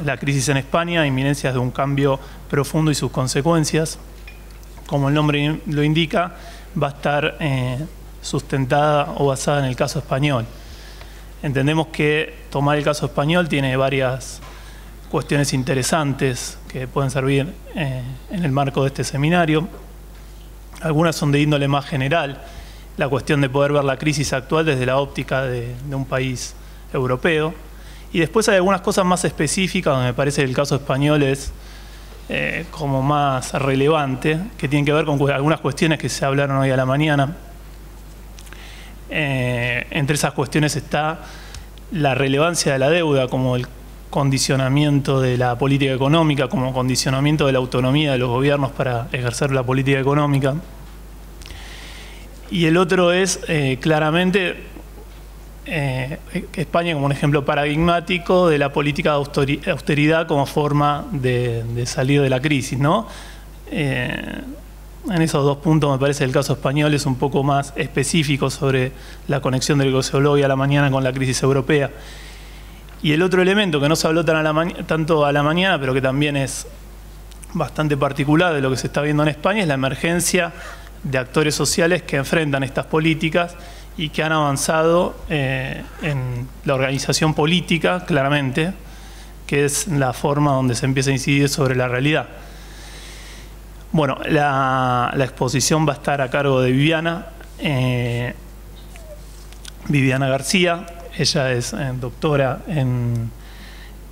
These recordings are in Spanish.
la crisis en España, inminencias de un cambio profundo y sus consecuencias. Como el nombre lo indica, va a estar sustentada o basada en el caso español. Entendemos que tomar el caso español tiene varias cuestiones interesantes que pueden servir en el marco de este seminario. Algunas son de índole más general, la cuestión de poder ver la crisis actual desde la óptica de un país europeo. Y después hay algunas cosas más específicas donde me parece que el caso español es como más relevante, que tienen que ver con algunas cuestiones que se hablaron hoy a la mañana. Entre esas cuestiones está la relevancia de la deuda como el condicionamiento de la política económica, como condicionamiento de la autonomía de los gobiernos para ejercer la política económica. Y el otro es claramente España como un ejemplo paradigmático de la política de austeridad como forma de salir de la crisis, ¿no? En esos dos puntos me parece que el caso español es un poco más específico sobre la conexión del que se habló hoy a la mañana con la crisis europea. Y el otro elemento que no se habló tanto a la mañana, pero que también es bastante particular de lo que se está viendo en España, es la emergencia de actores sociales que enfrentan estas políticas y que han avanzado en la organización política, claramente, que es la forma donde se empieza a incidir sobre la realidad. Bueno, la exposición va a estar a cargo de Viviana García. Ella es doctora en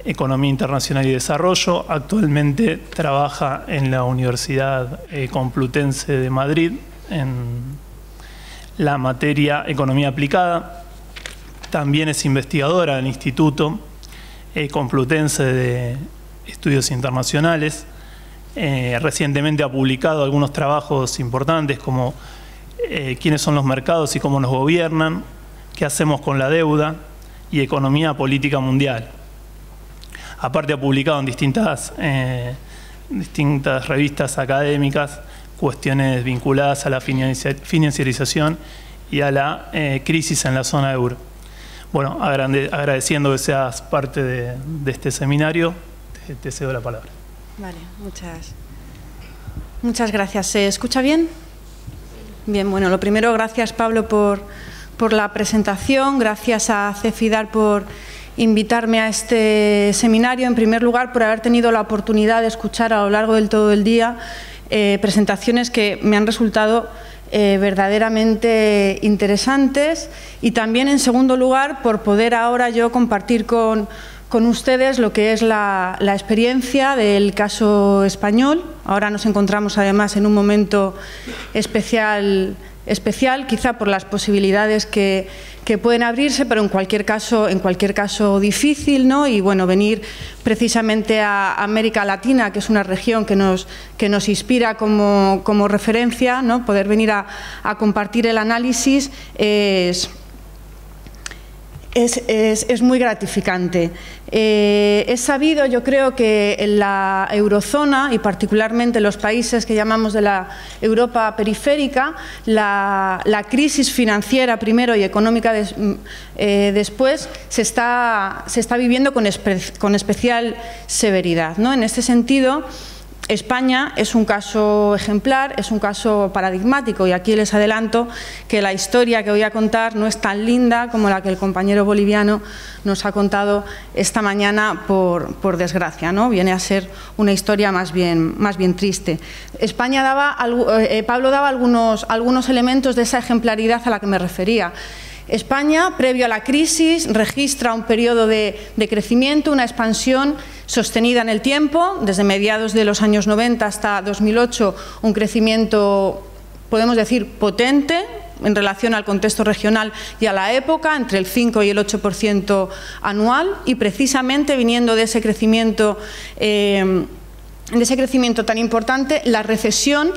Economía Internacional y Desarrollo. Actualmente trabaja en la Universidad Complutense de Madrid en la materia Economía Aplicada. También es investigadora del Instituto Complutense de Estudios Internacionales. Recientemente ha publicado algunos trabajos importantes como quiénes son los mercados y cómo nos gobiernan, qué hacemos con la deuda y economía política mundial. Aparte ha publicado en distintas revistas académicas cuestiones vinculadas a la financiarización y a la crisis en la zona euro. Bueno, agradeciendo que seas parte de este seminario, te cedo la palabra. Vale, muchas gracias. ¿Se escucha bien? Bien, bueno, lo primero, gracias Pablo por la presentación, gracias a Cefidar por invitarme a este seminario, en primer lugar por haber tenido la oportunidad de escuchar a lo largo del todo el día presentaciones que me han resultado verdaderamente interesantes, y también en segundo lugar por poder ahora yo compartir con ustedes lo que es la experiencia del caso español. Ahora nos encontramos además en un momento especial quizá por las posibilidades que pueden abrirse, pero en cualquier caso difícil, ¿no? Y bueno, venir precisamente a América Latina, que es una región que nos inspira como referencia, ¿no? Poder venir a compartir el análisis es muy gratificante. Es sabido, yo creo, que en la eurozona y particularmente en los países que llamamos de la Europa periférica, la crisis financiera primero y económica después se está viviendo con especial severidad, ¿no? En este sentido, España es un caso ejemplar, es un caso paradigmático, y aquí les adelanto que la historia que voy a contar no es tan linda como la que el compañero boliviano nos ha contado esta mañana, por desgracia, ¿no? Viene a ser una historia más bien triste. Pablo daba algunos elementos de esa ejemplaridad a la que me refería. España, previo a la crisis, registra un periodo de crecimiento, una expansión sostenida en el tiempo, desde mediados de los años 90 hasta 2008, un crecimiento, podemos decir, potente en relación al contexto regional y a la época, entre el 5 y el 8% anual, y precisamente viniendo de ese crecimiento tan importante, la recesión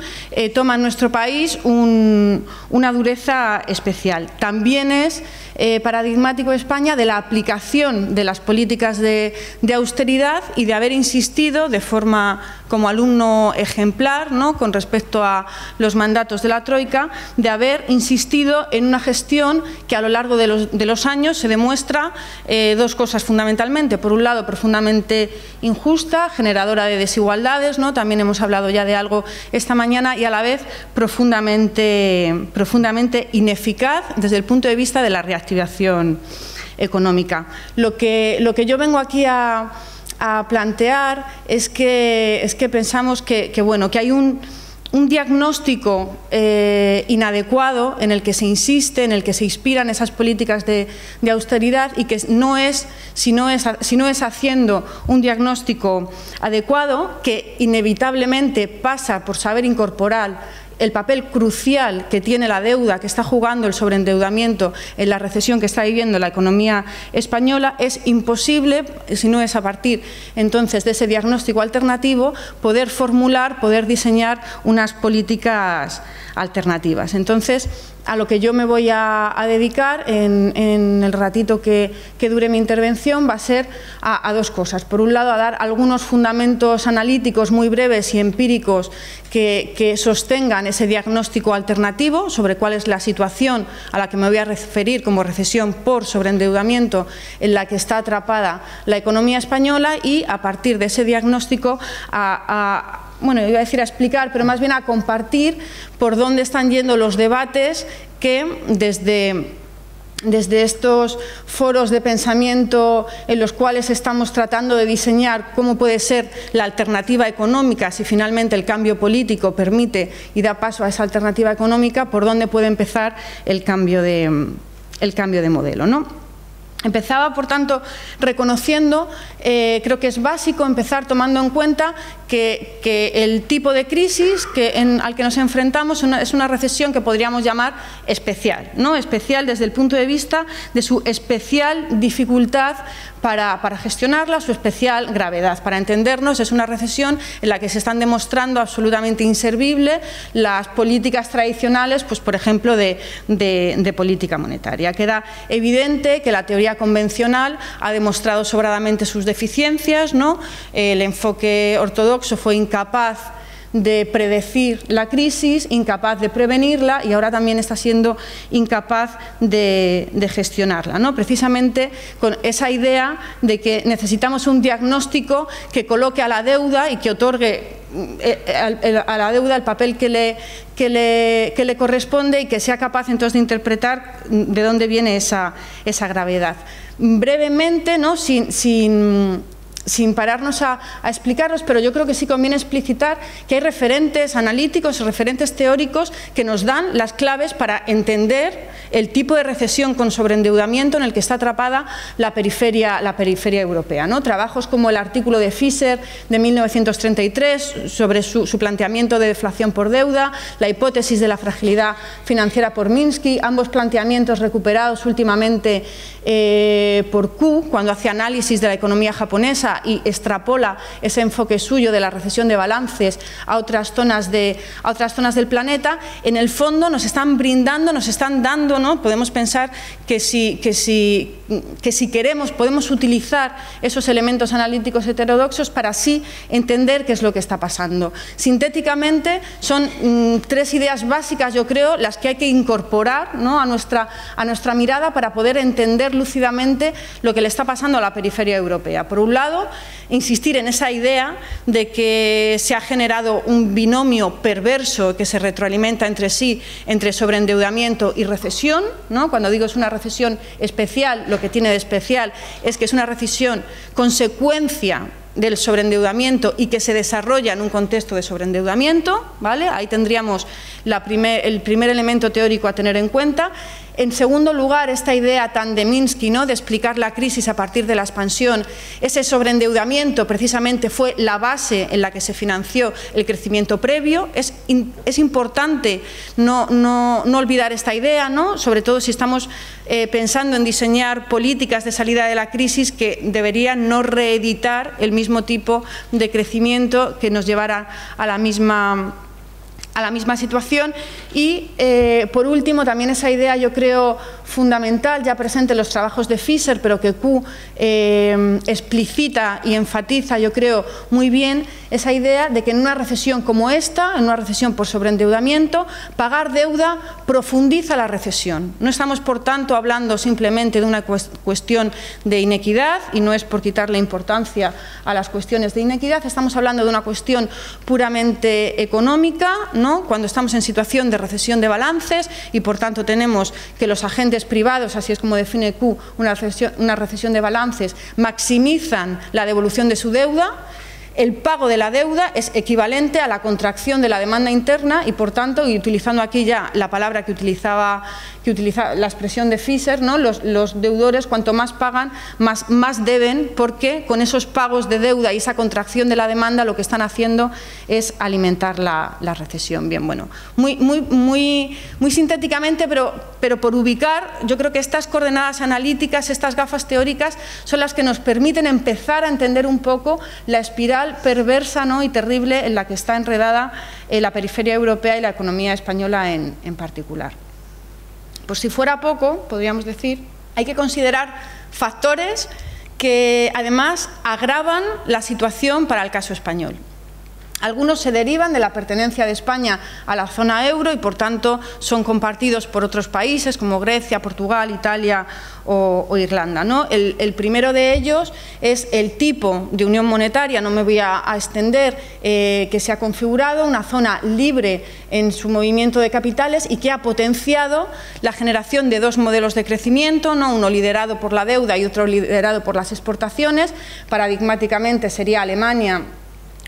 toma en nuestro país una dureza especial. También es paradigmático de España de la aplicación de las políticas de austeridad y de haber insistido de forma como alumno ejemplar, ¿no?, con respecto a los mandatos de la Troika, de haber insistido en una gestión que a lo largo de los años se demuestra dos cosas fundamentalmente. Por un lado, profundamente injusta, generadora de desigualdades, ¿no?, también hemos hablado ya de algo esta mañana, y a la vez profundamente ineficaz desde el punto de vista de la reactivación económica. Lo que yo vengo aquí a plantear es que pensamos que hay un diagnóstico inadecuado en el que se insiste, en el que se inspiran esas políticas de austeridad, y que si no es haciendo un diagnóstico adecuado, que inevitablemente pasa por saber incorporar el papel crucial que tiene la deuda, que está jugando el sobreendeudamiento en la recesión que está viviendo la economía española, es imposible, si no es a partir entonces de ese diagnóstico alternativo, poder formular, poder diseñar unas políticas alternativas. Entonces, a lo que yo me voy a dedicar en el ratito que dure mi intervención va a ser a dos cosas. Por un lado, a dar algunos fundamentos analíticos muy breves y empíricos que sostengan ese diagnóstico alternativo sobre cuál es la situación a la que me voy a referir como recesión por sobreendeudamiento en la que está atrapada la economía española, y a partir de ese diagnóstico bueno, iba a decir a explicar, pero más bien a compartir por dónde están yendo los debates que desde estos foros de pensamiento en los cuales estamos tratando de diseñar cómo puede ser la alternativa económica, si finalmente el cambio político permite y da paso a esa alternativa económica, por dónde puede empezar el cambio de modelo, ¿no? Empezaba, por tanto, reconociendo, creo que es básico empezar tomando en cuenta que el tipo de crisis al que nos enfrentamos es una recesión que podríamos llamar especial, ¿no? Especial desde el punto de vista de su especial dificultad para gestionarla, su especial gravedad. Para entendernos, es una recesión en la que se están demostrando absolutamente inservibles las políticas tradicionales, pues por ejemplo, de política monetaria. Queda evidente que la teoría convencional ha demostrado sobradamente sus deficiencias, ¿no? El enfoque ortodoxo fue incapaz de predecir la crisis, incapaz de prevenirla, y ahora también está siendo incapaz de gestionarla, ¿no? Precisamente con esa idea de que necesitamos un diagnóstico que coloque a la deuda y que otorgue a la deuda el papel que le corresponde, y que sea capaz entonces de interpretar de dónde viene esa gravedad. Brevemente, ¿no?, sin pararnos a explicarlos, pero yo creo que sí conviene explicitar que hay referentes analíticos, referentes teóricos que nos dan las claves para entender el tipo de recesión con sobreendeudamiento en el que está atrapada la periferia europea, ¿no? Trabajos como el artículo de Fisher de 1933 sobre su planteamiento de deflación por deuda, la hipótesis de la fragilidad financiera por Minsky, ambos planteamientos recuperados últimamente por Ku, cuando hace análisis de la economía japonesa y extrapola ese enfoque suyo de la recesión de balances a otras zonas del planeta. En el fondo nos están brindando, nos están dando, ¿no? Podemos pensar que si queremos podemos utilizar esos elementos analíticos heterodoxos para así entender qué es lo que está pasando. Sintéticamente son tres ideas básicas, yo creo, las que hay que incorporar, ¿no?, a nuestra mirada para poder entender lúcidamente lo que le está pasando a la periferia europea. Por un lado, insistir en esa idea de que se ha generado un binomio perverso que se retroalimenta entre sí, entre sobreendeudamiento y recesión, ¿no? Cuando digo es una recesión especial, lo que tiene de especial es que es una recesión consecuencia del sobreendeudamiento y que se desarrolla en un contexto de sobreendeudamiento, ¿vale? Ahí tendríamos el primer elemento teórico a tener en cuenta. En segundo lugar, esta idea tan de Minsky, ¿no?, de explicar la crisis a partir de la expansión. Ese sobreendeudamiento precisamente fue la base en la que se financió el crecimiento previo. Es importante no olvidar esta idea, ¿no?, sobre todo si estamos pensando en diseñar políticas de salida de la crisis que deberían no reeditar el mismo tipo de crecimiento que nos llevara a la misma la misma situación. Y, por último, también esa idea, yo creo, fundamental, ya presente en los trabajos de Fischer, pero que Kuh explicita y enfatiza, yo creo, muy bien, esa idea de que en una recesión como esta, en una recesión por sobreendeudamiento, pagar deuda profundiza la recesión. No estamos, por tanto, hablando simplemente de una cuestión de inequidad, y no es por quitarle importancia a las cuestiones de inequidad, estamos hablando de una cuestión puramente económica, ¿no? Cuando estamos en situación de recesión de balances y, por tanto, tenemos que los agentes privados, así es como define Kuh una recesión de balances, maximizan la devolución de su deuda. El pago de la deuda es equivalente a la contracción de la demanda interna y, por tanto, y utilizando aquí ya la palabra que utiliza la expresión de Fischer, ¿no? Los deudores, cuanto más pagan, más deben, porque con esos pagos de deuda y esa contracción de la demanda lo que están haciendo es alimentar la recesión. Bien, bueno, muy sintéticamente, pero por ubicar, yo creo que estas coordenadas analíticas, estas gafas teóricas, son las que nos permiten empezar a entender un poco la espiral perversa, ¿no? y terrible en la que está enredada la periferia europea y la economía española en particular. Por si fuera poco, podríamos decir, hay que considerar factores que además agravan la situación para el caso español. Algunos se derivan de la pertenencia de España a la zona euro y, por tanto, son compartidos por otros países como Grecia, Portugal, Italia o Irlanda, ¿no? El primero de ellos es el tipo de unión monetaria, no me voy a extender, que se ha configurado, una zona libre en su movimiento de capitales y que ha potenciado la generación de dos modelos de crecimiento, ¿no? Uno liderado por la deuda y otro liderado por las exportaciones. Paradigmáticamente sería Alemania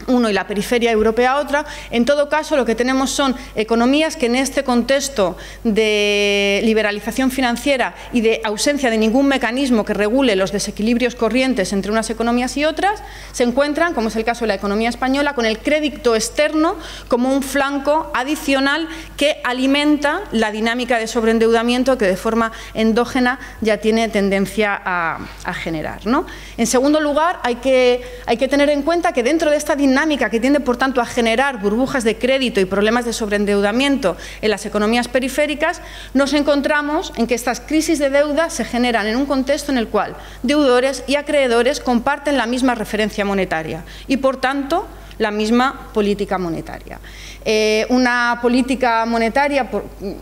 uno y la periferia europea otra. En todo caso, lo que tenemos son economías que en este contexto de liberalización financiera y de ausencia de ningún mecanismo que regule los desequilibrios corrientes entre unas economías y otras, se encuentran, como es el caso de la economía española, con el crédito externo como un flanco adicional que alimenta la dinámica de sobreendeudamiento que de forma endógena ya tiene tendencia a generar, ¿no? En segundo lugar, hay que tener en cuenta que dentro de esta dinámica que tiende, por tanto, a generar burbujas de crédito y problemas de sobreendeudamiento en las economías periféricas, nos encontramos en que estas crisis de deuda se generan en un contexto en el cual deudores y acreedores comparten la misma referencia monetaria y, por tanto, la misma política monetaria. Una política monetaria,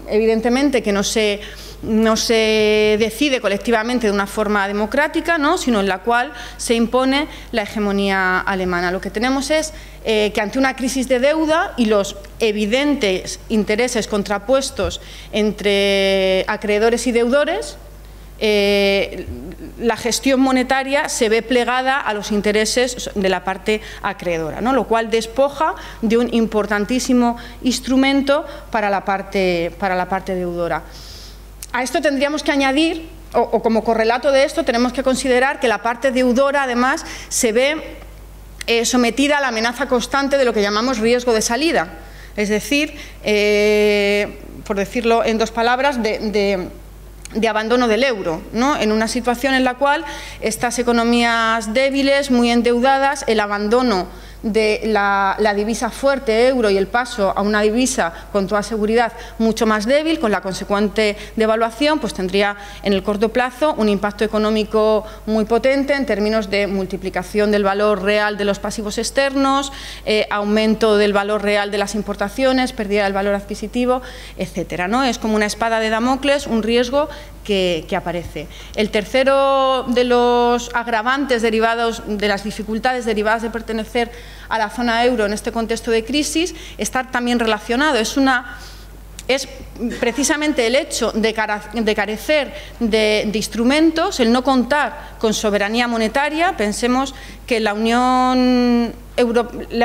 evidentemente, que no se decide colectivamente de una forma democrática, ¿no? sino en la cual se impone la hegemonía alemana. Lo que tenemos es que ante una crisis de deuda y los evidentes intereses contrapuestos entre acreedores y deudores, la gestión monetaria se ve plegada a los intereses de la parte acreedora, ¿no? Lo cual despoja de un importantísimo instrumento para la parte deudora. A esto tendríamos que añadir, o como correlato de esto, tenemos que considerar que la parte deudora, además, se ve sometida a la amenaza constante de lo que llamamos riesgo de salida. Es decir, por decirlo en dos palabras, de abandono del euro, ¿no? En una situación en la cual estas economías débiles, muy endeudadas, el abandono de la divisa fuerte, euro, y el paso a una divisa con toda seguridad mucho más débil, con la consecuente devaluación, pues tendría en el corto plazo un impacto económico muy potente en términos de multiplicación del valor real de los pasivos externos, aumento del valor real de las importaciones, pérdida del valor adquisitivo, etcétera, ¿no? Es como una espada de Damocles, un riesgo que aparece. El tercero de los agravantes derivados de las dificultades derivadas de pertenecer a la zona euro en este contexto de crisis está también relacionado. Es precisamente el hecho de carecer de instrumentos, el no contar con soberanía monetaria. Pensemos que la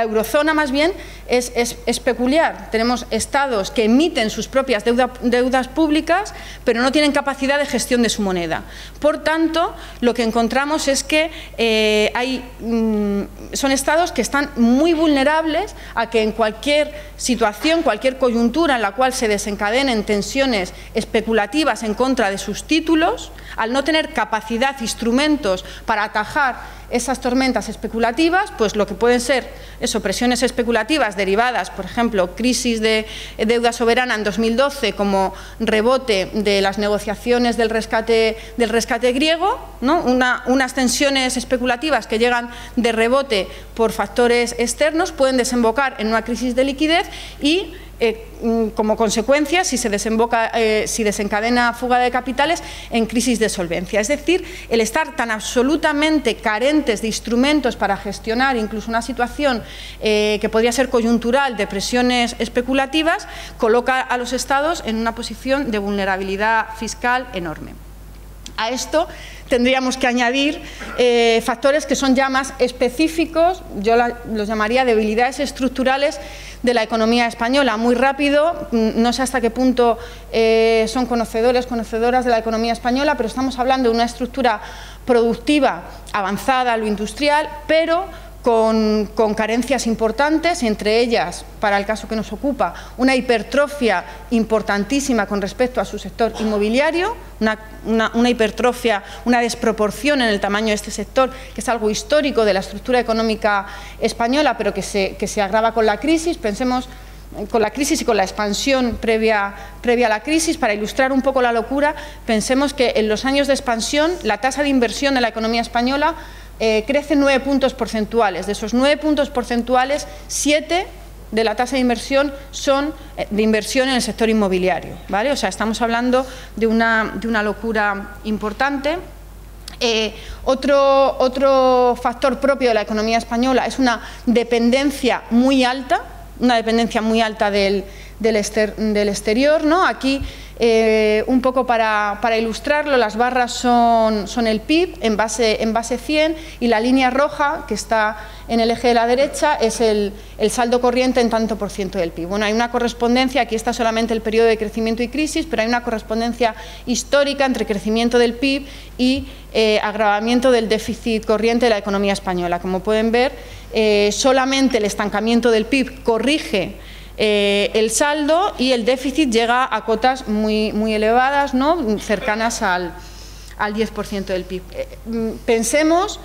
eurozona más bien es peculiar. Tenemos estados que emiten sus propias deudas públicas, pero no tienen capacidad de gestión de su moneda. Por tanto, lo que encontramos es que son estados que están muy vulnerables a que en cualquier situación, cualquier coyuntura en la cual se desencadenen tensiones especulativas en contra de sus títulos, al no tener capacidad, instrumentos para atajar esas tormentas especulativas, pues lo que pueden ser presiones especulativas derivadas, por ejemplo, crisis de deuda soberana en 2012 como rebote de las negociaciones del rescate griego, ¿no? Unas tensiones especulativas que llegan de rebote por factores externos pueden desembocar en una crisis de liquidez y como consecuencia, si desencadena fuga de capitales, en crisis de solvencia. Es decir, el estar tan absolutamente carentes de instrumentos para gestionar incluso una situación que podría ser coyuntural de presiones especulativas, coloca a los Estados en una posición de vulnerabilidad fiscal enorme. A esto tendríamos que añadir factores que son ya más específicos, yo los llamaría debilidades estructurales de la economía española. Muy rápido, no sé hasta qué punto son conocedoras de la economía española, pero estamos hablando de una estructura productiva avanzada, lo industrial, pero con carencias importantes, entre ellas, para el caso que nos ocupa, una hipertrofia importantísima con respecto a su sector inmobiliario, una hipertrofia, una desproporción en el tamaño de este sector, que es algo histórico de la estructura económica española, pero que se agrava con la crisis. Pensemos con la crisis y con la expansión previa a la crisis. Para ilustrar un poco la locura, pensemos que en los años de expansión la tasa de inversión de la economía española crece 9 puntos porcentuales. De esos 9 puntos porcentuales, 7 de la tasa de inversión son de inversión en el sector inmobiliario, ¿vale? O sea, estamos hablando de una locura importante. Otro factor propio de la economía española es una dependencia muy alta del exterior, ¿no? Aquí, un poco para ilustrarlo, las barras son el PIB en base 100 y la línea roja, que está en el eje de la derecha, es el saldo corriente en tanto por ciento del PIB. Bueno, hay una correspondencia, aquí está solamente el periodo de crecimiento y crisis, pero hay una correspondencia histórica entre crecimiento del PIB y agravamiento del déficit corriente de la economía española. Como pueden ver, solamente el estancamiento del PIB corrige el saldo y el déficit llega a cotas muy elevadas, ¿no? Cercanas al 10% del PIB. Pensemos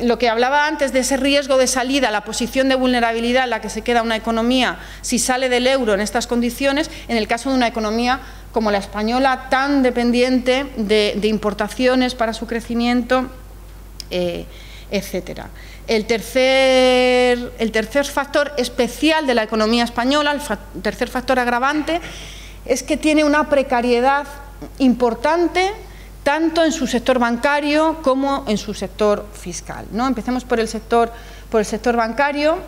lo que hablaba antes de ese riesgo de salida, la posición de vulnerabilidad en la que se queda una economía si sale del euro en estas condiciones, en el caso de una economía como la española, tan dependiente de importaciones para su crecimiento, etcétera. El tercer factor especial de la economía española, el tercer factor agravante, es que tiene una precariedad importante tanto en su sector bancario como en su sector fiscal, ¿no? Empecemos por el sector bancario.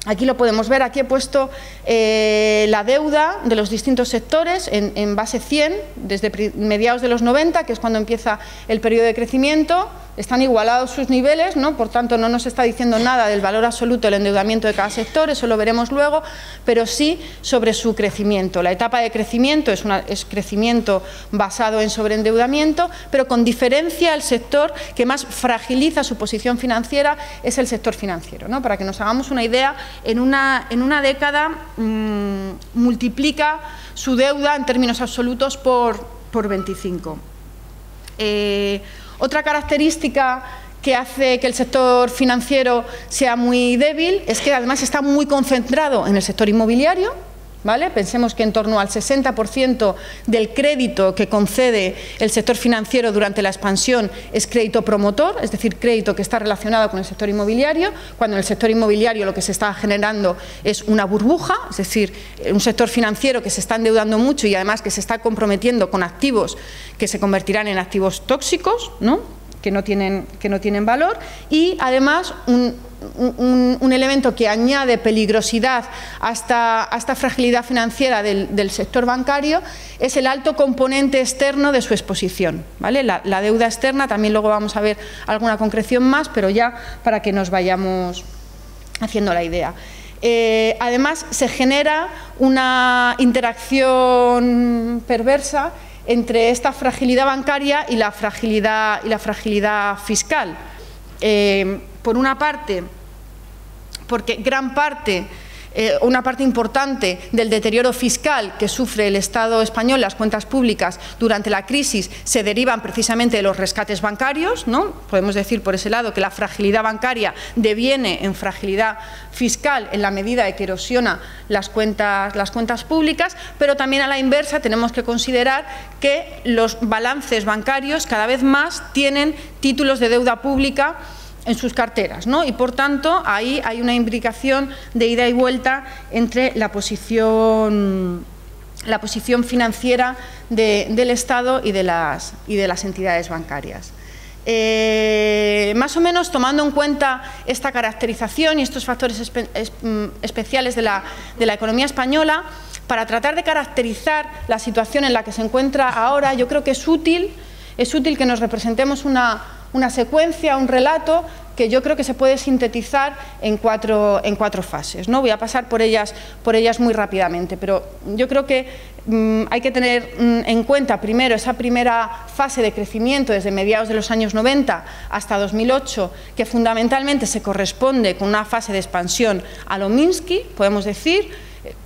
Aquí lo podemos ver, aquí he puesto la deuda de los distintos sectores en base 100, desde mediados de los 90, que es cuando empieza el periodo de crecimiento. Están igualados sus niveles, ¿no? Por tanto, no nos está diciendo nada del valor absoluto del endeudamiento de cada sector, eso lo veremos luego, pero sí sobre su crecimiento. La etapa de crecimiento es crecimiento basado en sobreendeudamiento, pero con diferencia el sector que más fragiliza su posición financiera es el sector financiero, ¿no? Para que nos hagamos una idea, en una década multiplica su deuda en términos absolutos por 25. Otra característica que hace que el sector financiero sea muy débil es que además está muy concentrado en el sector inmobiliario, ¿vale? Pensemos que en torno al 60% del crédito que concede el sector financiero durante la expansión es crédito promotor, es decir, crédito que está relacionado con el sector inmobiliario, cuando en el sector inmobiliario lo que se está generando es una burbuja, es decir, un sector financiero que se está endeudando mucho y además que se está comprometiendo con activos que se convertirán en activos tóxicos, ¿no? que no tienen valor, y además un elemento que añade peligrosidad a esta fragilidad financiera del sector bancario es el alto componente externo de su exposición, ¿vale? La deuda externa, también luego vamos a ver alguna concreción más, pero ya para que nos vayamos haciendo la idea. Además, se genera una interacción perversa entre esta fragilidad bancaria y la fragilidad fiscal. Por una parte, porque gran parte una parte importante del deterioro fiscal que sufre el Estado español, las cuentas públicas durante la crisis, se derivan precisamente de los rescates bancarios, ¿no? Podemos decir por ese lado que la fragilidad bancaria deviene en fragilidad fiscal en la medida de que erosiona las cuentas públicas, pero también a la inversa tenemos que considerar que los balances bancarios cada vez más tienen títulos de deuda pública en sus carteras, ¿no? Y por tanto ahí hay una imbricación de ida y vuelta entre la posición financiera del Estado y de las entidades bancarias. Más o menos tomando en cuenta esta caracterización y estos factores especiales de la economía española, para tratar de caracterizar la situación en la que se encuentra ahora, yo creo que es útil que nos representemos una secuencia, un relato que yo creo que se puede sintetizar en cuatro fases, ¿no? Voy a pasar por ellas muy rápidamente, pero yo creo que hay que tener en cuenta primero esa primera fase de crecimiento desde mediados de los años 90 hasta 2008, que fundamentalmente se corresponde con una fase de expansión a lo Minsky, podemos decir,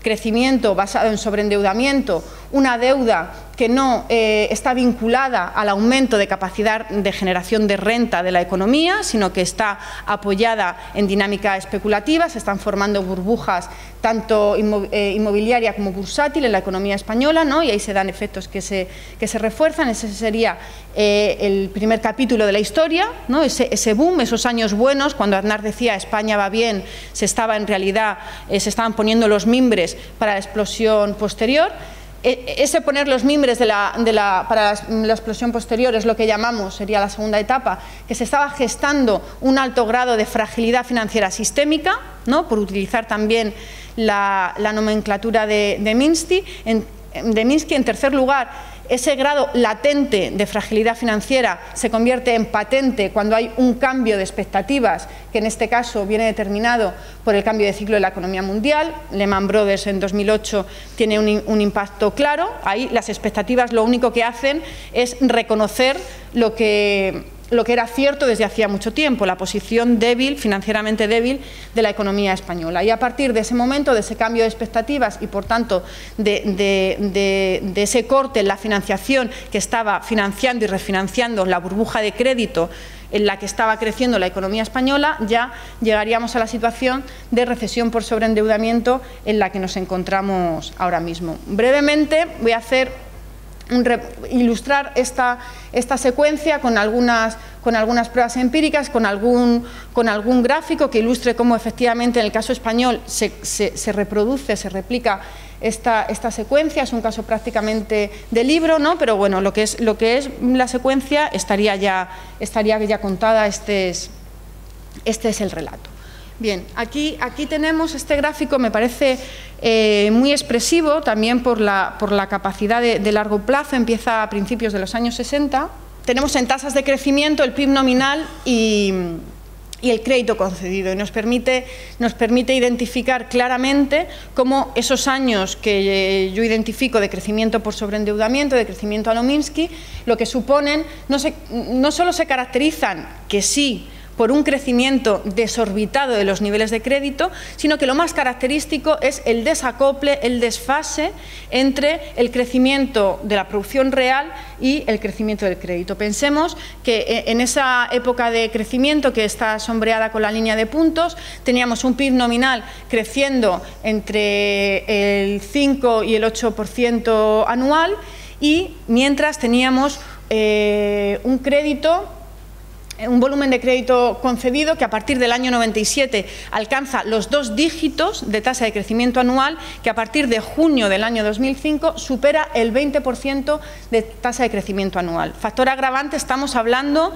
crecimiento basado en sobreendeudamiento, una deuda que no está vinculada al aumento de capacidad de generación de renta de la economía, sino que está apoyada en dinámica especulativa, se están formando burbujas tanto inmobiliaria como bursátil en la economía española, ¿no? Y ahí se dan efectos que se refuerzan. Ese sería el primer capítulo de la historia, ¿no? Ese boom, esos años buenos, cuando Aznar decía España va bien, se estaban poniendo los mimbres para la explosión posterior. Ese poner los mimbres para la explosión posterior es lo que llamamos, sería la segunda etapa, que se estaba gestando un alto grado de fragilidad financiera sistémica, ¿no? Por utilizar también la nomenclatura de Minsky. En tercer lugar, ese grado latente de fragilidad financiera se convierte en patente cuando hay un cambio de expectativas, que en este caso viene determinado por el cambio de ciclo de la economía mundial. Lehman Brothers en 2008 tiene un impacto claro. Ahí las expectativas lo único que hacen es reconocer lo que era cierto desde hacía mucho tiempo, la posición débil, financieramente débil, de la economía española. Y a partir de ese momento, de ese cambio de expectativas y, por tanto, de ese corte en la financiación que estaba financiando y refinanciando la burbuja de crédito en la que estaba creciendo la economía española, ya llegaríamos a la situación de recesión por sobreendeudamiento en la que nos encontramos ahora mismo. Brevemente voy a ilustrar esta secuencia con algunas pruebas empíricas, con algún gráfico que ilustre cómo efectivamente en el caso español se replica esta secuencia. Es un caso prácticamente de libro, ¿no? Pero bueno, lo que es la secuencia estaría ya contada. Este es el relato. Bien, aquí tenemos este gráfico, me parece muy expresivo también por la capacidad de largo plazo, empieza a principios de los años 60. Tenemos en tasas de crecimiento el PIB nominal y el crédito concedido, y nos permite identificar claramente cómo esos años que yo identifico de crecimiento por sobreendeudamiento, de crecimiento a lo Minsky, lo que suponen no solo se caracterizan que sí por un crecimiento desorbitado de los niveles de crédito, sino que lo más característico es el desacople, el desfase entre el crecimiento de la producción real y el crecimiento del crédito. Pensemos que en esa época de crecimiento, que está sombreada con la línea de puntos, teníamos un PIB nominal creciendo entre el 5 y el 8% anual, y mientras teníamos un volumen de crédito concedido que a partir del año 97 alcanza los 2 dígitos de tasa de crecimiento anual, que a partir de junio del año 2005 supera el 20% de tasa de crecimiento anual. Factor agravante, estamos hablando,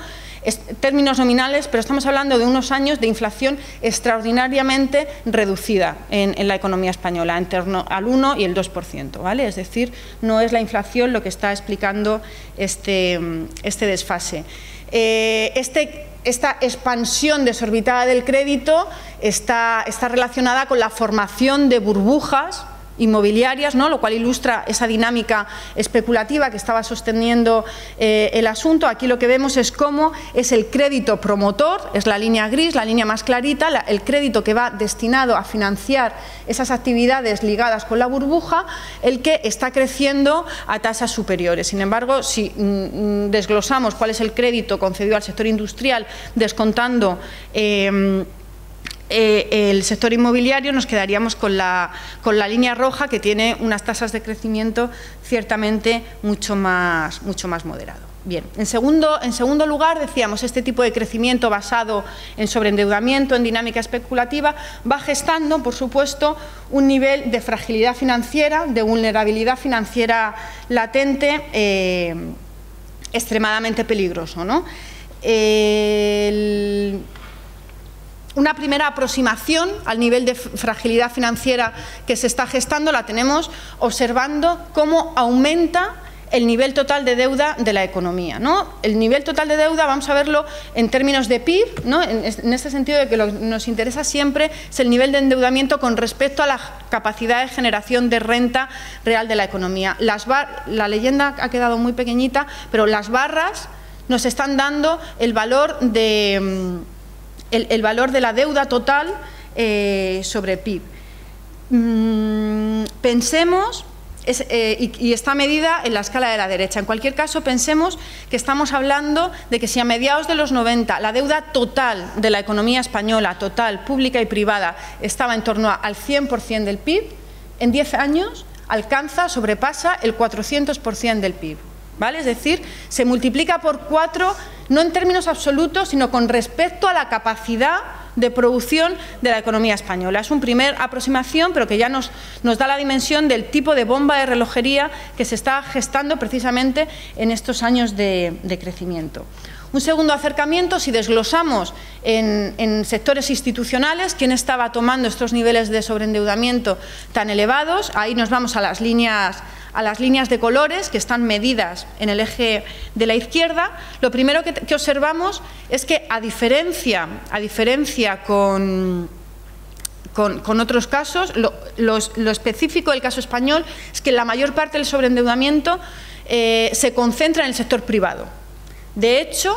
términos nominales, pero estamos hablando de unos años de inflación extraordinariamente reducida en la economía española, en torno al 1 y el 2%, ¿vale? Es decir, no es la inflación lo que está explicando este desfase. Esta expansión desorbitada del crédito está relacionada con la formación de burbujas inmobiliarias, ¿no? Lo cual ilustra esa dinámica especulativa que estaba sosteniendo el asunto. Aquí lo que vemos es cómo es el crédito promotor, es la línea gris, la línea más clarita, el crédito que va destinado a financiar esas actividades ligadas con la burbuja, el que está creciendo a tasas superiores. Sin embargo, si desglosamos cuál es el crédito concedido al sector industrial, descontando el sector inmobiliario, nos quedaríamos con la línea roja, que tiene unas tasas de crecimiento ciertamente mucho más moderado. Bien, en segundo lugar, decíamos, este tipo de crecimiento basado en sobreendeudamiento, en dinámica especulativa, va gestando, por supuesto, un nivel de fragilidad financiera, de vulnerabilidad financiera latente extremadamente peligroso, ¿no? Una primera aproximación al nivel de fragilidad financiera que se está gestando la tenemos observando cómo aumenta el nivel total de deuda de la economía, ¿no? El nivel total de deuda, vamos a verlo en términos de PIB, ¿no? En este sentido de que lo que nos interesa siempre es el nivel de endeudamiento con respecto a la capacidad de generación de renta real de la economía. La leyenda ha quedado muy pequeñita, pero las barras nos están dando el valor de la deuda total sobre PIB. Pensemos, y está medida en la escala de la derecha. En cualquier caso, pensemos que estamos hablando de que si a mediados de los 90 la deuda total de la economía española, total, pública y privada, estaba en torno al 100% del PIB, en 10 años sobrepasa el 400% del PIB. ¿Vale? Es decir, se multiplica por 4, no en términos absolutos, sino con respecto a la capacidad de producción de la economía española. Es una primera aproximación, pero que ya nos da la dimensión del tipo de bomba de relojería que se está gestando precisamente en estos años de crecimiento. Un segundo acercamiento, si desglosamos en sectores institucionales, quién estaba tomando estos niveles de sobreendeudamiento tan elevados, ahí nos vamos a las líneas de colores que están medidas en el eje de la izquierda. Lo primero que observamos es que, a diferencia con otros casos, lo específico del caso español es que la mayor parte del sobreendeudamiento se concentra en el sector privado. De hecho,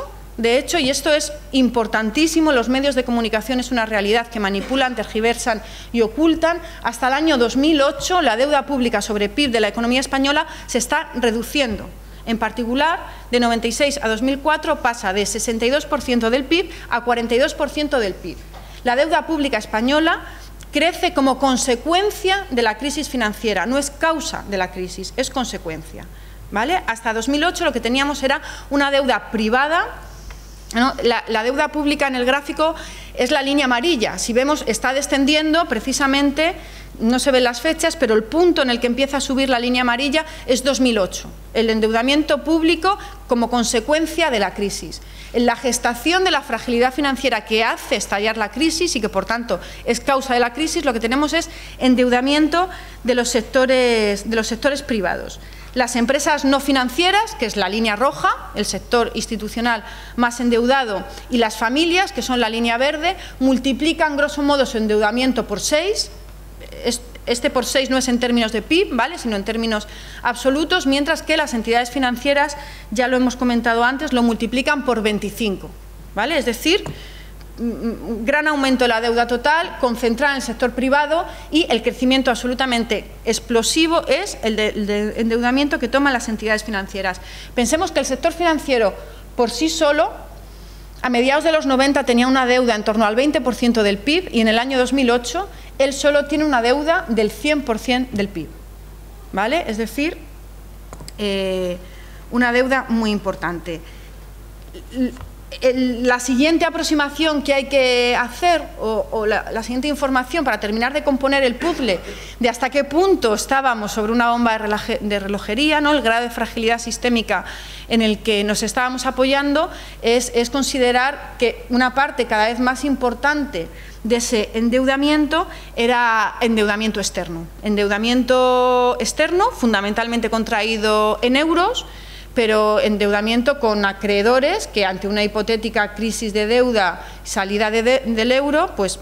y esto es importantísimo, los medios de comunicación es una realidad que manipulan, tergiversan y ocultan. Hasta el año 2008 la deuda pública sobre PIB de la economía española se está reduciendo. En particular, de 96 a 2004 pasa de 62% del PIB a 42% del PIB. La deuda pública española crece como consecuencia de la crisis financiera, no es causa de la crisis, es consecuencia. ¿Vale? Hasta 2008 lo que teníamos era una deuda privada, ¿no? La deuda pública en el gráfico es la línea amarilla. Si vemos, está descendiendo precisamente, no se ven las fechas, pero el punto en el que empieza a subir la línea amarilla es 2008. El endeudamiento público como consecuencia de la crisis. En la gestación de la fragilidad financiera que hace estallar la crisis y que, por tanto, es causa de la crisis, lo que tenemos es endeudamiento de los sectores privados. Las empresas no financieras, que es la línea roja, el sector institucional más endeudado, y las familias, que son la línea verde, multiplican grosso modo su endeudamiento por 6. Este por 6 no es en términos de PIB, ¿vale?, sino en términos absolutos, mientras que las entidades financieras, ya lo hemos comentado antes, lo multiplican por 25. ¿Vale? Es decir, gran aumento de la deuda total, concentrada en el sector privado, y el crecimiento absolutamente explosivo es el de endeudamiento que toman las entidades financieras. Pensemos que el sector financiero por sí solo, a mediados de los 90 tenía una deuda en torno al 20% del PIB, y en el año 2008 él solo tiene una deuda del 100% del PIB. ¿Vale? Es decir, una deuda muy importante. La siguiente aproximación que hay que hacer, o la siguiente información para terminar de componer el puzzle de hasta qué punto estábamos sobre una bomba de relojería, ¿no?, el grado de fragilidad sistémica en el que nos estábamos apoyando, es considerar que una parte cada vez más importante de ese endeudamiento era endeudamiento externo. Endeudamiento externo, fundamentalmente contraído en euros, pero endeudamiento con acreedores que ante una hipotética crisis de deuda, salida del euro, pues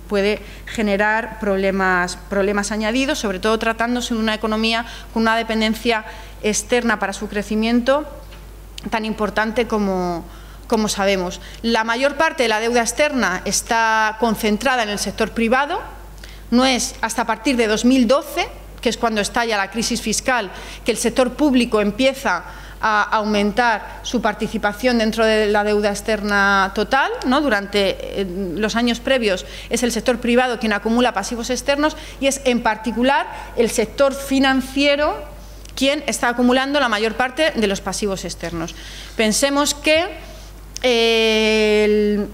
puede generar problemas añadidos, sobre todo tratándose de una economía con una dependencia externa para su crecimiento tan importante como sabemos. La mayor parte de la deuda externa está concentrada en el sector privado, no es hasta a partir de 2012, que es cuando estalla la crisis fiscal, que el sector público empieza a aumentar su participación dentro de la deuda externa total, ¿no? Durante los años previos es el sector privado quien acumula pasivos externos y es en particular el sector financiero quien está acumulando la mayor parte de los pasivos externos. Pensemos que el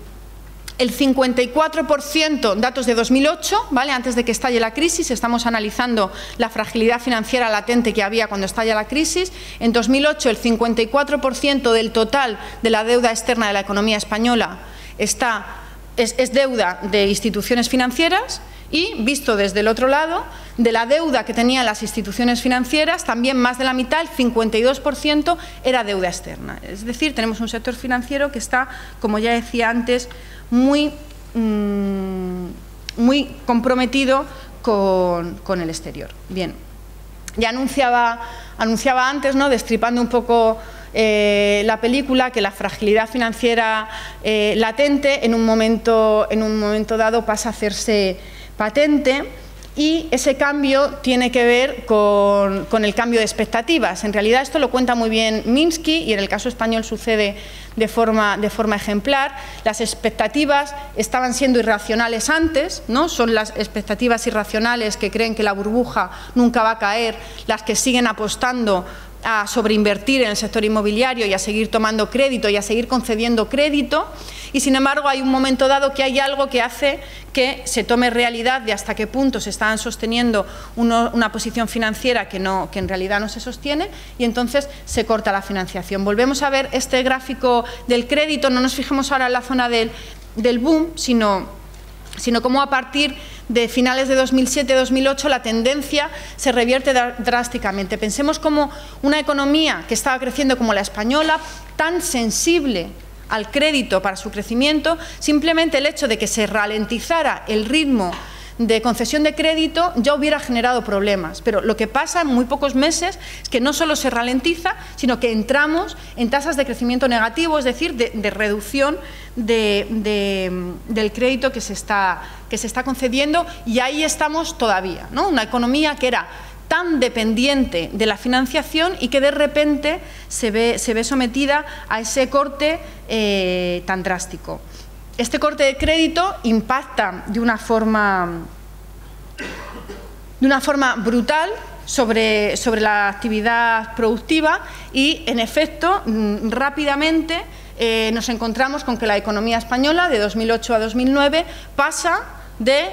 54%, datos de 2008, ¿vale? Antes de que estalle la crisis, estamos analizando la fragilidad financiera latente que había cuando estalla la crisis. En 2008 el 54% del total de la deuda externa de la economía española es deuda de instituciones financieras y, visto desde el otro lado, de la deuda que tenían las instituciones financieras, también más de la mitad, el 52%, era deuda externa. Es decir, tenemos un sector financiero que está, como ya decía antes, muy comprometido con el exterior. Bien, ya anunciaba antes, ¿no?, destripando un poco la película, que la fragilidad financiera latente en un momento dado pasa a hacerse patente, y ese cambio tiene que ver con el cambio de expectativas. En realidad esto lo cuenta muy bien Minsky y en el caso español sucede de forma ejemplar. Las expectativas estaban siendo irracionales antes, ¿no? Son las expectativas irracionales que creen que la burbuja nunca va a caer, las que siguen apostando a sobreinvertir en el sector inmobiliario y a seguir tomando crédito y a seguir concediendo crédito, y sin embargo hay un momento dado que hay algo que hace que se tome realidad de hasta qué punto se estaban sosteniendo una posición financiera que en realidad no se sostiene, y entonces se corta la financiación. Volvemos a ver este gráfico del crédito, no nos fijemos ahora en la zona del boom, sino cómo a partir de finales de 2007-2008 la tendencia se revierte drásticamente. Pensemos como una economía que estaba creciendo como la española, tan sensible al crédito para su crecimiento, simplemente el hecho de que se ralentizara el ritmo de concesión de crédito ya hubiera generado problemas. Pero lo que pasa en muy pocos meses es que no solo se ralentiza, sino que entramos en tasas de crecimiento negativo, es decir, de reducción del crédito que se está concediendo, y ahí estamos todavía, ¿no? Una economía que era tan dependiente de la financiación y que de repente se ve sometida a ese corte tan drástico. Este corte de crédito impacta de una forma brutal sobre la actividad productiva y, en efecto, rápidamente nos encontramos con que la economía española de 2008 a 2009 pasa de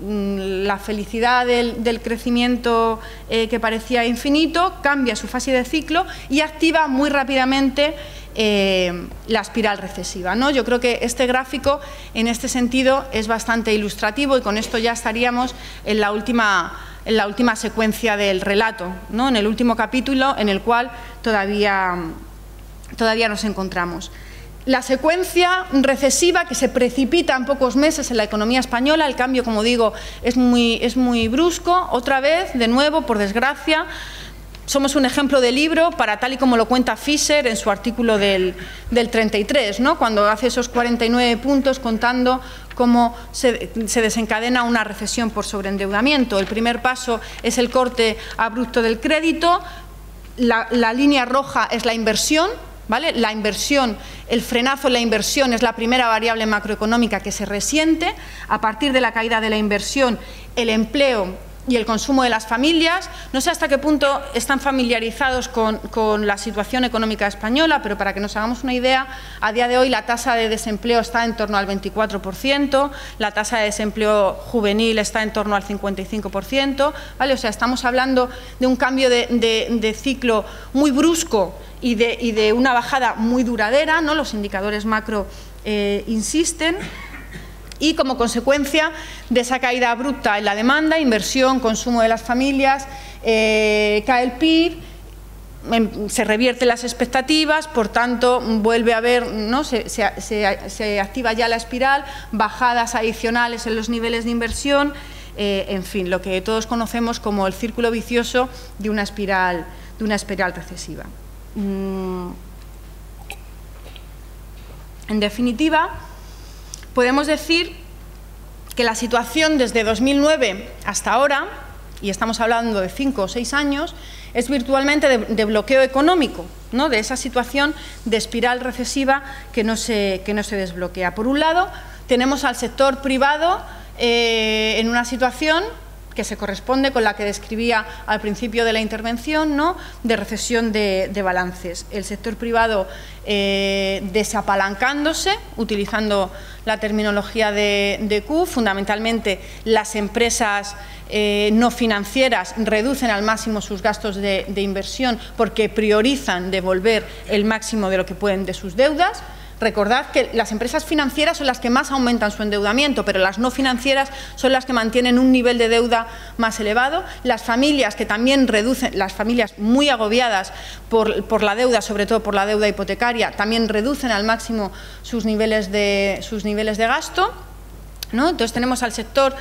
la felicidad del crecimiento que parecía infinito, cambia su fase de ciclo y activa muy rápidamente la espiral recesiva, ¿no? Yo creo que este gráfico en este sentido es bastante ilustrativo, y con esto ya estaríamos en la última secuencia del relato, ¿no? En el último capítulo en el cual todavía nos encontramos. La secuencia recesiva que se precipita en pocos meses en la economía española, el cambio, como digo, es muy brusco. Otra vez, de nuevo, por desgracia, somos un ejemplo de libro para tal y como lo cuenta Fisher en su artículo del 33, ¿no? Cuando hace esos 49 puntos contando cómo se desencadena una recesión por sobreendeudamiento. El primer paso es el corte abrupto del crédito, la línea roja es la inversión, ¿vale? La inversión, el frenazo en la inversión es la primera variable macroeconómica que se resiente. A partir de la caída de la inversión, el empleo y el consumo de las familias. No sé hasta qué punto están familiarizados con la situación económica española, pero para que nos hagamos una idea, a día de hoy la tasa de desempleo está en torno al 24%, la tasa de desempleo juvenil está en torno al 55%, ¿vale? O sea, estamos hablando de un cambio de ciclo muy brusco y de una bajada muy duradera, ¿no? Los indicadores macro insisten. Y como consecuencia de esa caída abrupta en la demanda, inversión, consumo de las familias, cae el PIB, se revierten las expectativas, por tanto vuelve a haber, ¿no? se activa ya la espiral, bajadas adicionales en los niveles de inversión, en fin, lo que todos conocemos como el círculo vicioso de una espiral recesiva. En definitiva, podemos decir que la situación desde 2009 hasta ahora, y estamos hablando de 5 o 6 años, es virtualmente de bloqueo económico, ¿no? De esa situación de espiral recesiva que no se desbloquea. Por un lado, tenemos al sector privado en una situación que se corresponde con la que describía al principio de la intervención, ¿no? De recesión de balances. El sector privado desapalancándose, utilizando la terminología de Q, fundamentalmente las empresas no financieras reducen al máximo sus gastos de inversión porque priorizan devolver el máximo de lo que pueden de sus deudas. Recordad que las empresas financieras son las que más aumentan su endeudamiento, pero las no financieras son las que mantienen un nivel de deuda más elevado. Las familias que también reducen, las familias muy agobiadas por la deuda, sobre todo por la deuda hipotecaria, también reducen al máximo sus niveles de gasto, ¿no? Entonces tenemos al sector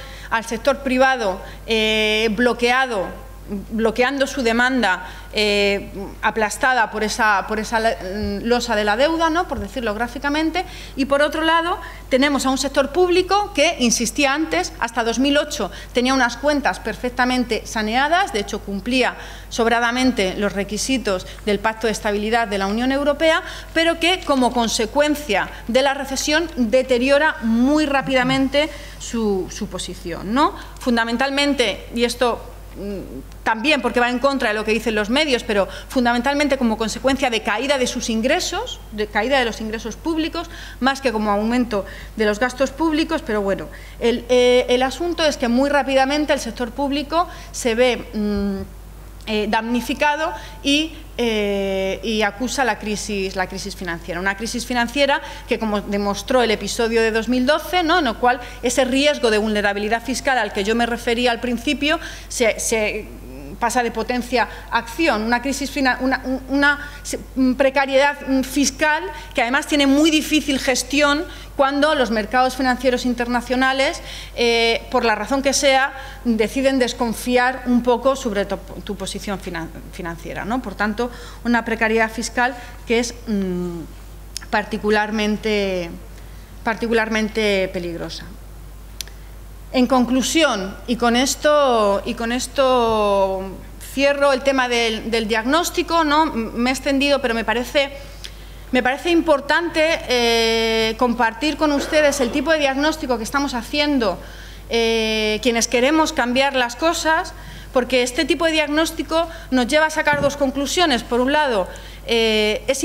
privado bloqueando su demanda, aplastada por esa losa de la deuda, ¿no? Por decirlo gráficamente, y por otro lado tenemos a un sector público que, insistía antes, hasta 2008 tenía unas cuentas perfectamente saneadas, de hecho cumplía sobradamente los requisitos del Pacto de Estabilidad de la Unión Europea, pero que como consecuencia de la recesión deteriora muy rápidamente su posición, ¿no? Fundamentalmente, y esto también porque va en contra de lo que dicen los medios, pero fundamentalmente como consecuencia de caída de sus ingresos, de caída de los ingresos públicos, más que como aumento de los gastos públicos. Pero bueno, el asunto es que muy rápidamente el sector público se ve damnificado y acusa la crisis financiera. Una crisis financiera que, como demostró el episodio de 2012, ¿no? En el cual ese riesgo de vulnerabilidad fiscal al que yo me refería al principio se pasa de potencia a acción, una precariedad fiscal que además tiene muy difícil gestión cuando los mercados financieros internacionales, por la razón que sea, deciden desconfiar un poco sobre tu posición financiera, ¿no? Por tanto, una precariedad fiscal que es particularmente peligrosa. En conclusión, y con esto cierro el tema del diagnóstico, ¿no? Me he extendido, pero me parece importante compartir con ustedes el tipo de diagnóstico que estamos haciendo quienes queremos cambiar las cosas, porque este tipo de diagnóstico nos lleva a sacar dos conclusiones. Por un lado, es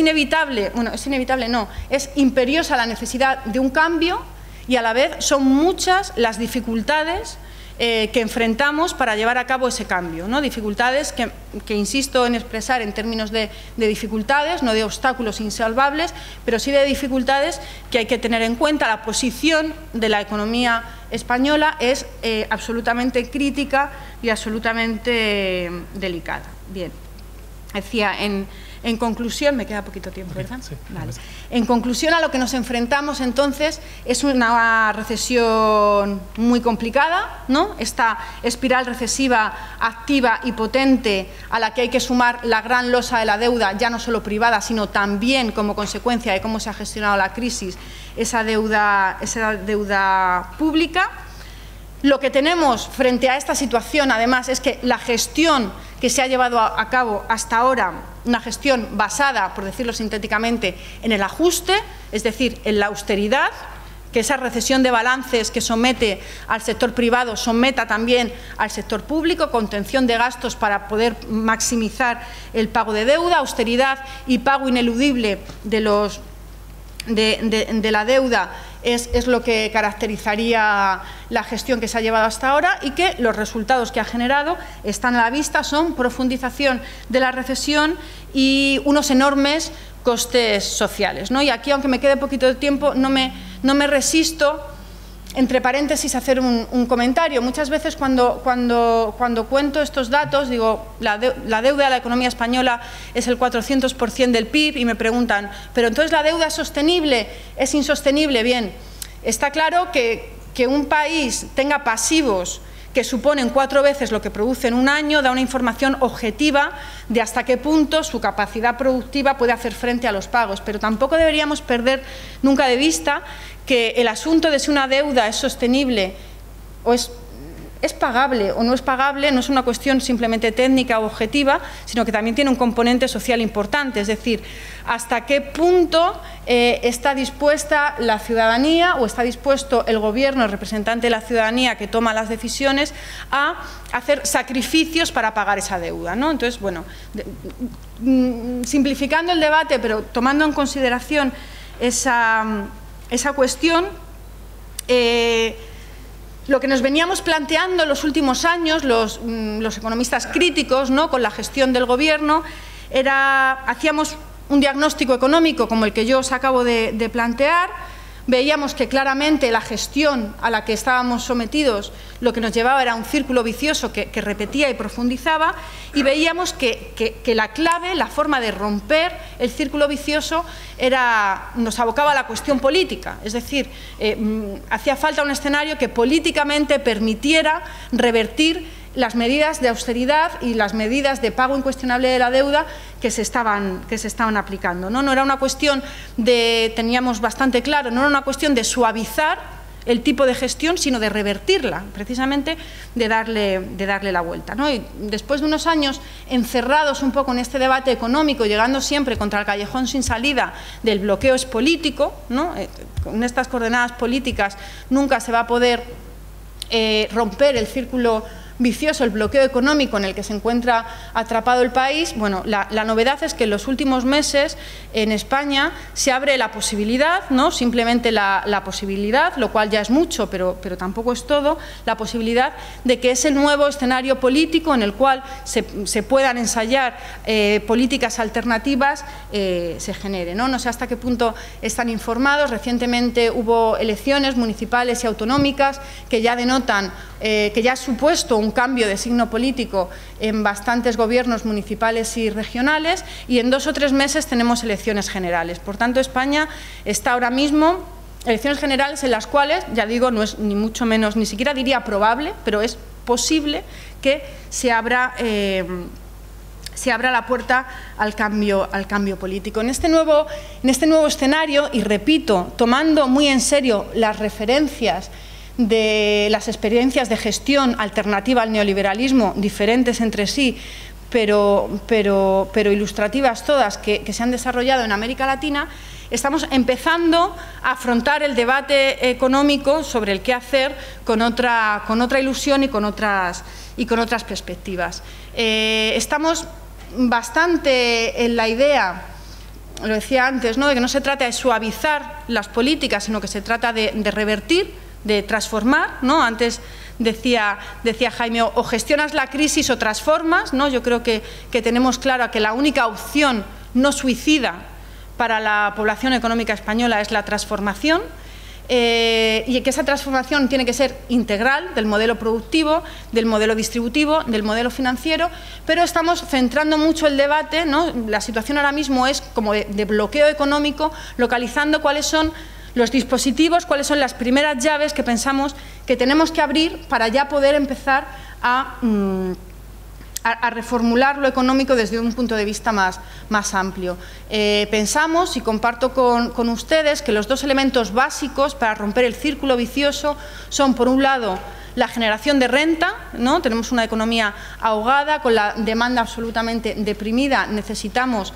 imperiosa la necesidad de un cambio, y a la vez son muchas las dificultades que enfrentamos para llevar a cabo ese cambio, ¿no? Dificultades que insisto en expresar en términos de dificultades, no de obstáculos insalvables, pero sí de dificultades que hay que tener en cuenta. La posición de la economía española es absolutamente crítica y absolutamente delicada. Bien, decía en conclusión, me queda poquito tiempo, ¿verdad? Sí, vale. En conclusión, a lo que nos enfrentamos entonces es una recesión muy complicada, ¿no? Esta espiral recesiva activa y potente a la que hay que sumar la gran losa de la deuda, ya no solo privada, sino también como consecuencia de cómo se ha gestionado la crisis, esa deuda pública. Lo que tenemos frente a esta situación, además, es que la gestión que se ha llevado a cabo hasta ahora, una gestión basada, por decirlo sintéticamente, en el ajuste, es decir, en la austeridad, que esa recesión de balances que somete al sector privado someta también al sector público, contención de gastos para poder maximizar el pago de deuda, austeridad y pago ineludible de la deuda es lo que caracterizaría la gestión que se ha llevado hasta ahora, y que los resultados que ha generado están a la vista, son profundización de la recesión y unos enormes costes sociales, ¿no? Y aquí, aunque me quede poquito de tiempo, no me resisto entre paréntesis, hacer un comentario. Muchas veces cuando cuento estos datos, digo, la deuda de la economía española es el 400% del PIB y me preguntan, ¿pero entonces la deuda es sostenible? ¿Es insostenible? Bien, está claro que un país tenga pasivos que suponen 4 veces lo que produce en un año, da una información objetiva de hasta qué punto su capacidad productiva puede hacer frente a los pagos. Pero tampoco deberíamos perder nunca de vista que el asunto de si una deuda es sostenible o es pagable o no es pagable no es una cuestión simplemente técnica o objetiva, sino que también tiene un componente social importante, es decir, hasta qué punto está dispuesta la ciudadanía o está dispuesto el gobierno, el representante de la ciudadanía que toma las decisiones, a hacer sacrificios para pagar esa deuda, ¿no? Entonces, bueno, simplificando el debate, pero tomando en consideración esa cuestión, lo que nos veníamos planteando en los últimos años, los economistas críticos, ¿no?, con la gestión del gobierno, hacíamos un diagnóstico económico como el que yo os acabo de plantear, veíamos que claramente la gestión a la que estábamos sometidos lo que nos llevaba era un círculo vicioso que repetía y profundizaba, y veíamos que la clave, la forma de romper el círculo vicioso nos abocaba a la cuestión política, es decir, hacía falta un escenario que políticamente permitiera revertir las medidas de austeridad y las medidas de pago incuestionable de la deuda que se estaban aplicando, ¿no? No era una cuestión teníamos bastante claro, no era una cuestión de suavizar el tipo de gestión, sino de revertirla, precisamente de darle la vuelta, ¿no? Y después de unos años encerrados un poco en este debate económico, llegando siempre contra el callejón sin salida del bloqueo es político, ¿no? Con estas coordenadas políticas nunca se va a poder romper el círculo vicioso, el bloqueo económico en el que se encuentra atrapado el país. Bueno, la novedad es que en los últimos meses en España se abre la posibilidad, no simplemente la posibilidad, lo cual ya es mucho, pero tampoco es todo, la posibilidad de que ese nuevo escenario político en el cual se puedan ensayar políticas alternativas se genere, ¿no? No sé hasta qué punto están informados. Recientemente hubo elecciones municipales y autonómicas que ya denotan, que ya ha supuesto un cambio de signo político en bastantes gobiernos municipales y regionales, y en 2 o 3 meses tenemos elecciones generales. Por tanto, España está ahora mismo elecciones generales en las cuales, ya digo, no es ni mucho menos, ni siquiera diría probable, pero es posible que se abra la puerta al cambio político. En este nuevo escenario, y repito, tomando muy en serio las referencias de las experiencias de gestión alternativa al neoliberalismo, diferentes entre sí, pero ilustrativas todas, que se han desarrollado en América Latina, estamos empezando a afrontar el debate económico sobre el qué hacer con otra ilusión y con otras perspectivas. Estamos bastante en la idea, lo decía antes, ¿no?, de que no se trata de suavizar las políticas, sino que se trata de revertir, de transformar, ¿no? Antes decía Jaime, o gestionas la crisis o transformas, ¿no? Yo creo que tenemos claro que la única opción no suicida para la población económica española es la transformación, y que esa transformación tiene que ser integral del modelo productivo, del modelo distributivo, del modelo financiero, pero estamos centrando mucho el debate, ¿no? La situación ahora mismo es como de bloqueo económico, localizando cuáles son los dispositivos, cuáles son las primeras llaves que pensamos que tenemos que abrir para ya poder empezar a reformular lo económico desde un punto de vista más amplio. Pensamos, y comparto con ustedes, que los 2 elementos básicos para romper el círculo vicioso son, por un lado, la generación de renta, ¿no? Tenemos una economía ahogada, con la demanda absolutamente deprimida, necesitamos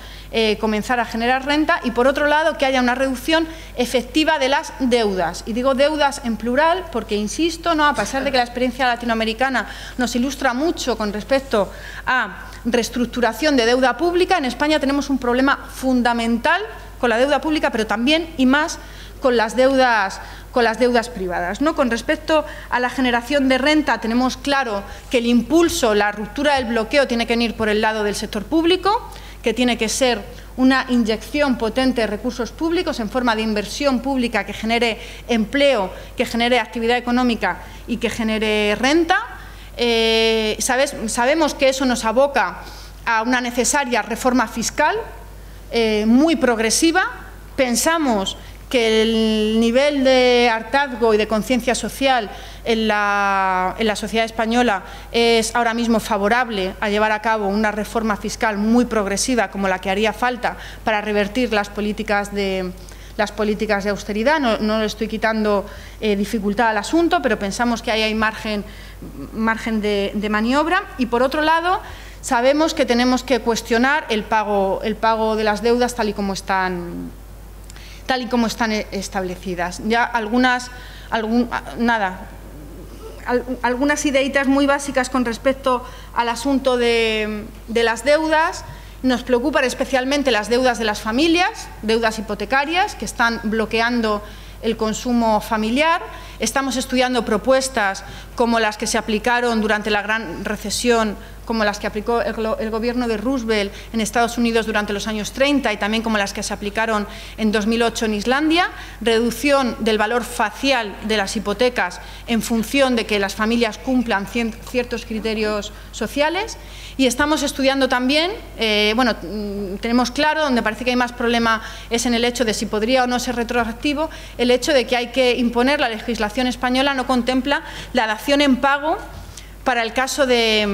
comenzar a generar renta, y por otro lado que haya una reducción efectiva de las deudas. Y digo deudas en plural porque, insisto, ¿no?, a pesar de que la experiencia latinoamericana nos ilustra mucho con respecto a reestructuración de deuda pública, en España tenemos un problema fundamental con la deuda pública, pero también y más con las deudas privadas, ¿no? Con respecto a la generación de renta, tenemos claro que el impulso, la ruptura del bloqueo tiene que venir por el lado del sector público, que tiene que ser una inyección potente de recursos públicos en forma de inversión pública que genere empleo, que genere actividad económica y que genere renta. Sabemos que eso nos aboca a una necesaria reforma fiscal muy progresiva. Pensamos que el nivel de hartazgo y de conciencia social en la sociedad española es ahora mismo favorable a llevar a cabo una reforma fiscal muy progresiva como la que haría falta para revertir las políticas de austeridad. No le estoy quitando dificultad al asunto, pero pensamos que ahí hay margen de maniobra. Y por otro lado, sabemos que tenemos que cuestionar el pago de las deudas tal y como están establecidas. Ya algunas ideitas muy básicas con respecto al asunto de las deudas. Nos preocupan especialmente las deudas de las familias, deudas hipotecarias que están bloqueando el consumo familiar. Estamos estudiando propuestas como las que se aplicaron durante la gran recesión, como las que aplicó el gobierno de Roosevelt en Estados Unidos durante los años 30 y también como las que se aplicaron en 2008 en Islandia, reducción del valor facial de las hipotecas en función de que las familias cumplan ciertos criterios sociales. Y estamos estudiando también, tenemos claro, donde parece que hay más problema es en el hecho de si podría o no ser retroactivo, el hecho de que hay que imponer, la legislación española no contempla la dación en pago para el caso de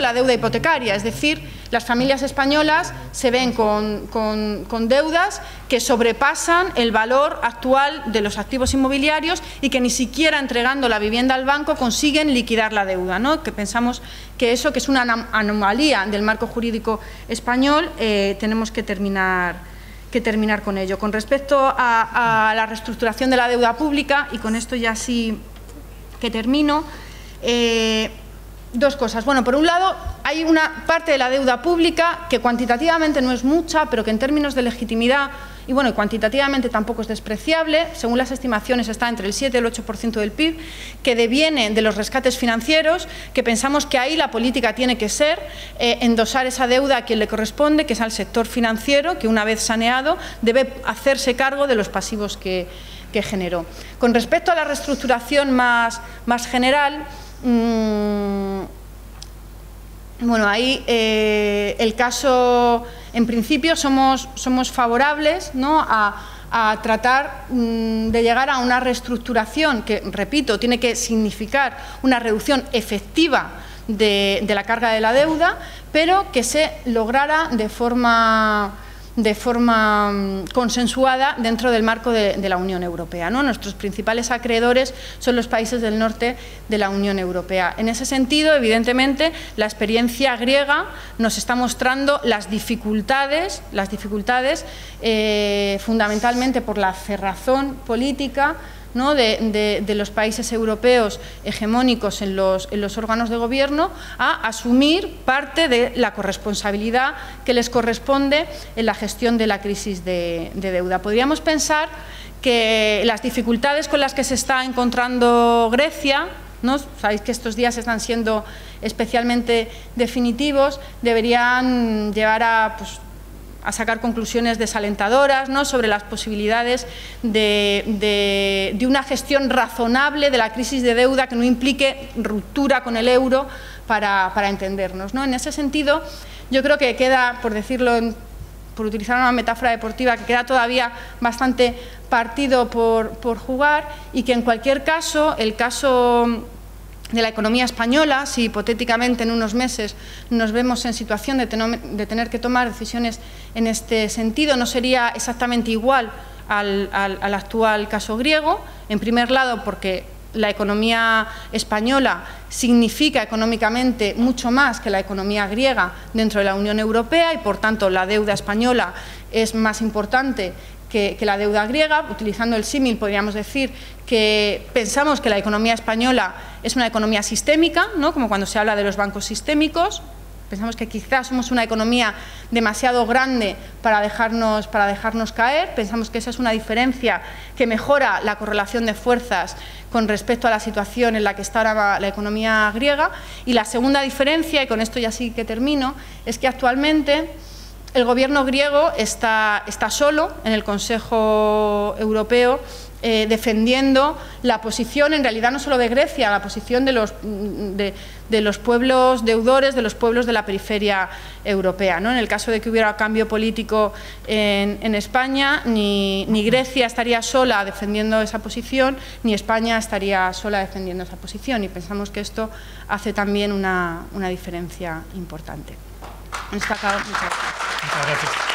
la deuda hipotecaria. Es decir, las familias españolas se ven con deudas que sobrepasan el valor actual de los activos inmobiliarios y que ni siquiera entregando la vivienda al banco consiguen liquidar la deuda, ¿no? Que pensamos que eso, que es una anomalía del marco jurídico español, tenemos que terminar con ello. Con respecto a la reestructuración de la deuda pública, y con esto ya sí que termino, dos cosas. Bueno, por un lado, hay una parte de la deuda pública que cuantitativamente no es mucha, pero que en términos de legitimidad y cuantitativamente tampoco es despreciable. Según las estimaciones está entre el 7 y el 8% del PIB, que deviene de los rescates financieros, que pensamos que ahí la política tiene que ser endosar esa deuda a quien le corresponde, que es al sector financiero, que una vez saneado debe hacerse cargo de los pasivos que generó. Con respecto a la reestructuración más general, ahí el caso, en principio somos favorables, ¿no?, a tratar de llegar a una reestructuración que, repito, tiene que significar una reducción efectiva de la carga de la deuda, pero que se lograra de forma consensuada dentro del marco de la Unión Europea, ¿no? Nuestros principales acreedores son los países del norte de la Unión Europea. En ese sentido, evidentemente, la experiencia griega nos está mostrando las dificultades fundamentalmente por la cerrazón política, ¿no?, de los países europeos hegemónicos en los órganos de gobierno, a asumir parte de la corresponsabilidad que les corresponde en la gestión de la crisis de deuda. Podríamos pensar que las dificultades con las que se está encontrando Grecia, ¿no?, sabéis que estos días están siendo especialmente definitivos, deberían llevar a sacar conclusiones desalentadoras, ¿no?, sobre las posibilidades de una gestión razonable de la crisis de deuda que no implique ruptura con el euro para entendernos, ¿no? En ese sentido, yo creo que queda, por utilizar una metáfora deportiva, que queda todavía bastante partido por jugar, y que en cualquier caso, el caso de la economía española, si hipotéticamente en unos meses nos vemos en situación de tener que tomar decisiones en este sentido, no sería exactamente igual al actual caso griego. En primer lado, porque la economía española significa económicamente mucho más que la economía griega dentro de la Unión Europea y, por tanto, la deuda española es más importante que la deuda griega. Utilizando el símil, podríamos decir que pensamos que la economía española es una economía sistémica, ¿no?, como cuando se habla de los bancos sistémicos. Pensamos que quizás somos una economía demasiado grande para dejarnos caer. Pensamos que esa es una diferencia que mejora la correlación de fuerzas con respecto a la situación en la que está ahora la economía griega. Y la segunda diferencia, y con esto ya sí que termino, es que actualmente El gobierno griego está solo en el Consejo Europeo defendiendo la posición, en realidad no solo de Grecia, la posición de los pueblos deudores, de los pueblos de la periferia europea, ¿no? En el caso de que hubiera cambio político en España, ni Grecia estaría sola defendiendo esa posición, ni España estaría sola defendiendo esa posición, y pensamos que esto hace también una diferencia importante. Muchas gracias. Muchas gracias.